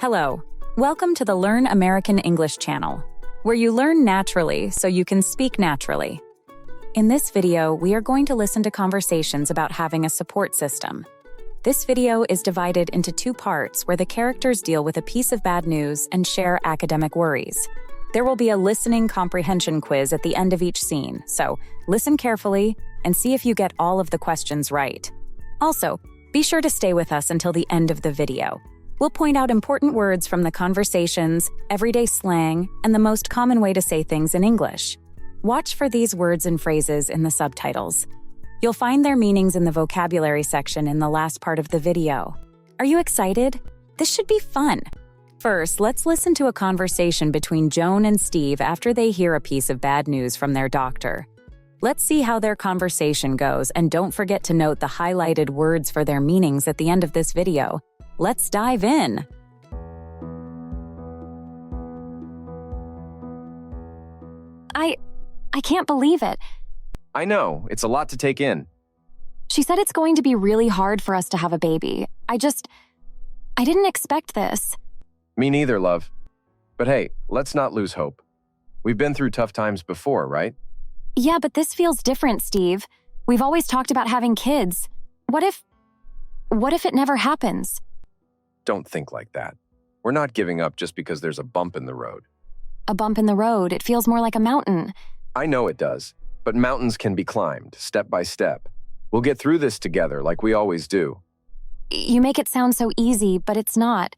Hello, welcome to the Learn American English channel, where you learn naturally so you can speak naturally. In this video, we are going to listen to conversations about having a support system. This video is divided into two parts where the characters deal with a piece of bad news and share academic worries. There will be a listening comprehension quiz at the end of each scene, so listen carefully and see if you get all of the questions right. Also, be sure to stay with us until the end of the video. We'll point out important words from the conversations, everyday slang, and the most common way to say things in English. Watch for these words and phrases in the subtitles. You'll find their meanings in the vocabulary section in the last part of the video. Are you excited? This should be fun. First, let's listen to a conversation between Joan and Steve after they hear a piece of bad news from their doctor. Let's see how their conversation goes, and don't forget to note the highlighted words for their meanings at the end of this video. Let's dive in. I can't believe it. I know, it's a lot to take in. She said it's going to be really hard for us to have a baby. I didn't expect this. Me neither, love. But hey, let's not lose hope. We've been through tough times before, right? Yeah, but this feels different, Steve. We've always talked about having kids. What if it never happens? Don't think like that. We're not giving up just because there's a bump in the road. A bump in the road, it feels more like a mountain. I know it does, but mountains can be climbed, step by step. We'll get through this together like we always do. You make it sound so easy, but it's not.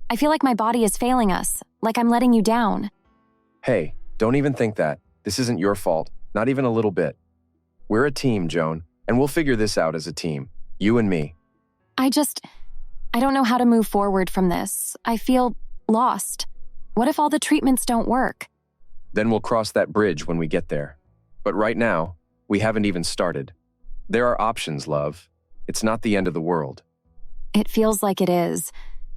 I feel like my body is failing us, like I'm letting you down. Hey, don't even think that. This isn't your fault, not even a little bit. We're a team, Joan, and we'll figure this out as a team, you and me. I don't know how to move forward from this. I feel lost. What if all the treatments don't work? Then we'll cross that bridge when we get there. But right now, we haven't even started. There are options, love. It's not the end of the world. It feels like it is.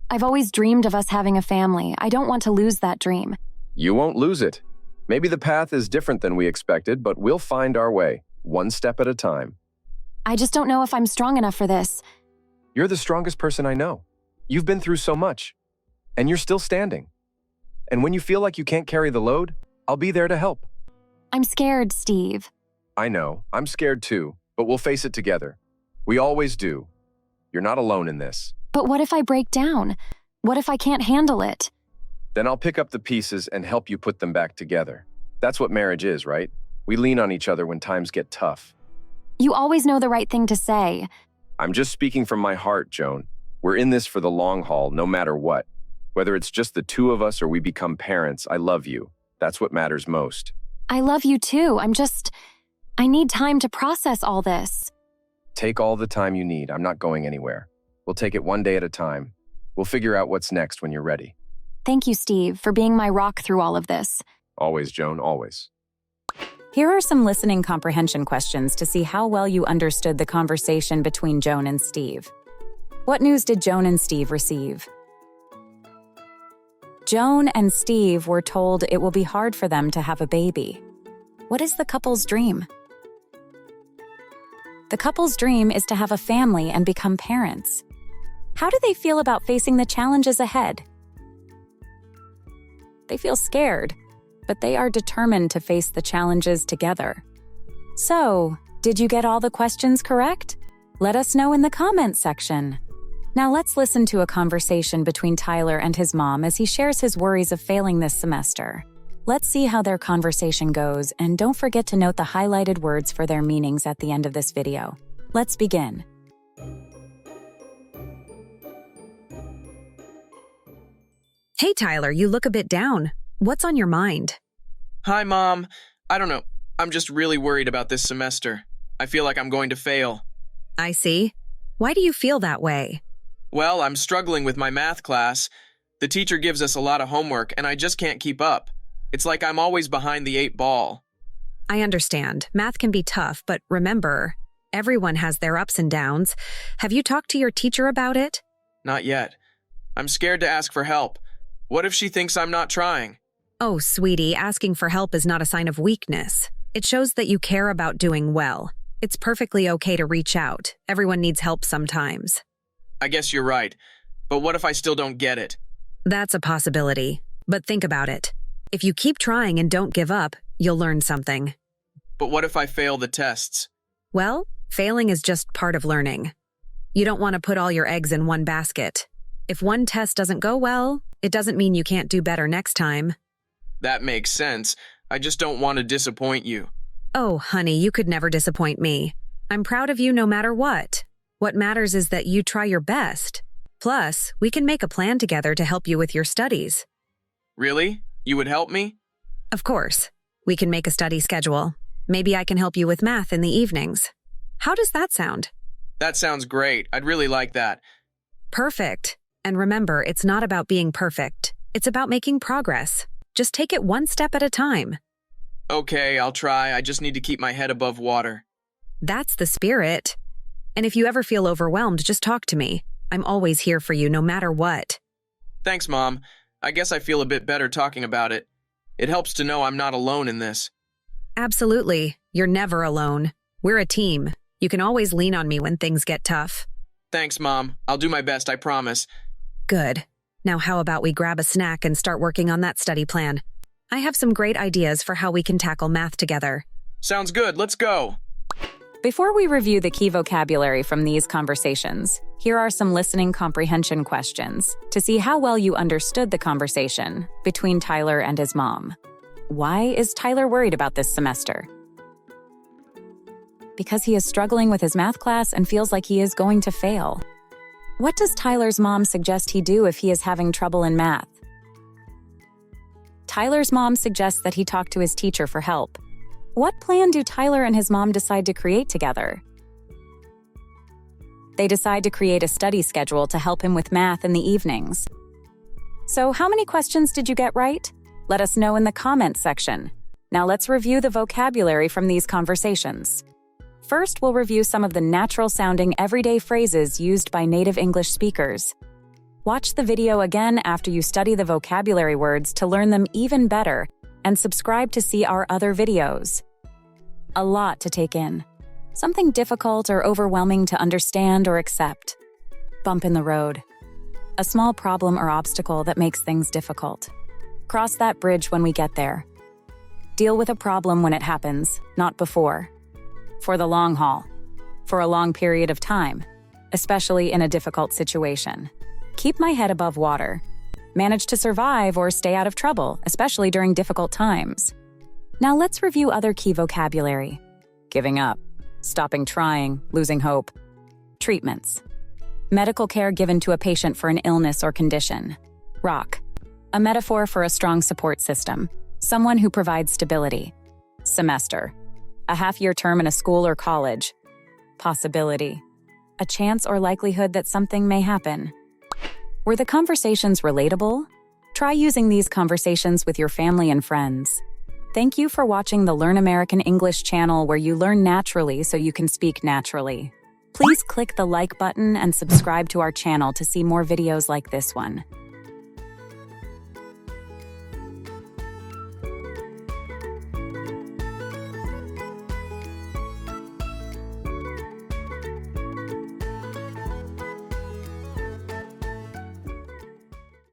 I've always dreamed of us having a family. I don't want to lose that dream. You won't lose it. Maybe the path is different than we expected, but we'll find our way, one step at a time. I just don't know if I'm strong enough for this. You're the strongest person I know. You've been through so much, and you're still standing. And when you feel like you can't carry the load, I'll be there to help. I'm scared, Steve. I know, I'm scared too, but we'll face it together. We always do. You're not alone in this. But what if I break down? What if I can't handle it? Then I'll pick up the pieces and help you put them back together. That's what marriage is, right? We lean on each other when times get tough. You always know the right thing to say. I'm just speaking from my heart, Joan. We're in this for the long haul, no matter what. Whether it's just the two of us or we become parents, I love you. That's what matters most. I love you too. I need time to process all this. Take all the time you need. I'm not going anywhere. We'll take it one day at a time. We'll figure out what's next when you're ready. Thank you, Steve, for being my rock through all of this. Always, Joan, always. Here are some listening comprehension questions to see how well you understood the conversation between Joan and Steve. What news did Joan and Steve receive? Joan and Steve were told it will be hard for them to have a baby. What is the couple's dream? The couple's dream is to have a family and become parents. How do they feel about facing the challenges ahead? They feel scared, but they are determined to face the challenges together. So, did you get all the questions correct? Let us know in the comments section. Now let's listen to a conversation between Tyler and his mom as he shares his worries of failing this semester. Let's see how their conversation goes, and don't forget to note the highlighted words for their meanings at the end of this video. Let's begin. Hey, Tyler, you look a bit down. What's on your mind? Hi, Mom. I don't know. I'm just really worried about this semester. I feel like I'm going to fail. I see. Why do you feel that way? Well, I'm struggling with my math class. The teacher gives us a lot of homework, and I just can't keep up. It's like I'm always behind the 8 ball. I understand. Math can be tough, but remember, everyone has their ups and downs. Have you talked to your teacher about it? Not yet. I'm scared to ask for help. What if she thinks I'm not trying? Oh, sweetie, asking for help is not a sign of weakness. It shows that you care about doing well. It's perfectly okay to reach out. Everyone needs help sometimes. I guess you're right. But what if I still don't get it? That's a possibility, but think about it. If you keep trying and don't give up, you'll learn something. But what if I fail the tests? Well, failing is just part of learning. You don't want to put all your eggs in one basket. If one test doesn't go well, it doesn't mean you can't do better next time. That makes sense. I just don't want to disappoint you. Oh, honey, you could never disappoint me. I'm proud of you no matter what. What matters is that you try your best. Plus, we can make a plan together to help you with your studies. Really? You would help me? Of course. We can make a study schedule. Maybe I can help you with math in the evenings. How does that sound? That sounds great. I'd really like that. Perfect. And remember, it's not about being perfect. It's about making progress. Just take it one step at a time. Okay, I'll try. I just need to keep my head above water. That's the spirit. And if you ever feel overwhelmed, just talk to me. I'm always here for you no matter what. Thanks, Mom. I guess I feel a bit better talking about it. It helps to know I'm not alone in this. Absolutely. You're never alone. We're a team. You can always lean on me when things get tough. Thanks, Mom. I'll do my best, I promise. Good. Now how about we grab a snack and start working on that study plan? I have some great ideas for how we can tackle math together. Sounds good. Let's go. Before we review the key vocabulary from these conversations, here are some listening comprehension questions to see how well you understood the conversation between Tyler and his mom. Why is Tyler worried about this semester? Because he is struggling with his math class and feels like he is going to fail. What does Tyler's mom suggest he do if he is having trouble in math? Tyler's mom suggests that he talk to his teacher for help. What plan do Tyler and his mom decide to create together? They decide to create a study schedule to help him with math in the evenings. So how many questions did you get right? Let us know in the comments section. Now let's review the vocabulary from these conversations. First, we'll review some of the natural-sounding everyday phrases used by native English speakers. Watch the video again after you study the vocabulary words to learn them even better, and subscribe to see our other videos. A lot to take in. Something difficult or overwhelming to understand or accept. Bump in the road. A small problem or obstacle that makes things difficult. Cross that bridge when we get there. Deal with a problem when it happens, not before. For the long haul. For a long period of time, especially in a difficult situation. Keep my head above water. Manage to survive or stay out of trouble, especially during difficult times. Now let's review other key vocabulary. Giving up. Stopping trying, losing hope. Treatments. Medical care given to a patient for an illness or condition. Rock. A metaphor for a strong support system. Someone who provides stability. Semester. A half-year term in a school or college. Possibility. A chance or likelihood that something may happen. Were the conversations relatable? Try using these conversations with your family and friends. Thank you for watching the Learn American English channel where you learn naturally so you can speak naturally. Please click the like button and subscribe to our channel to see more videos like this one.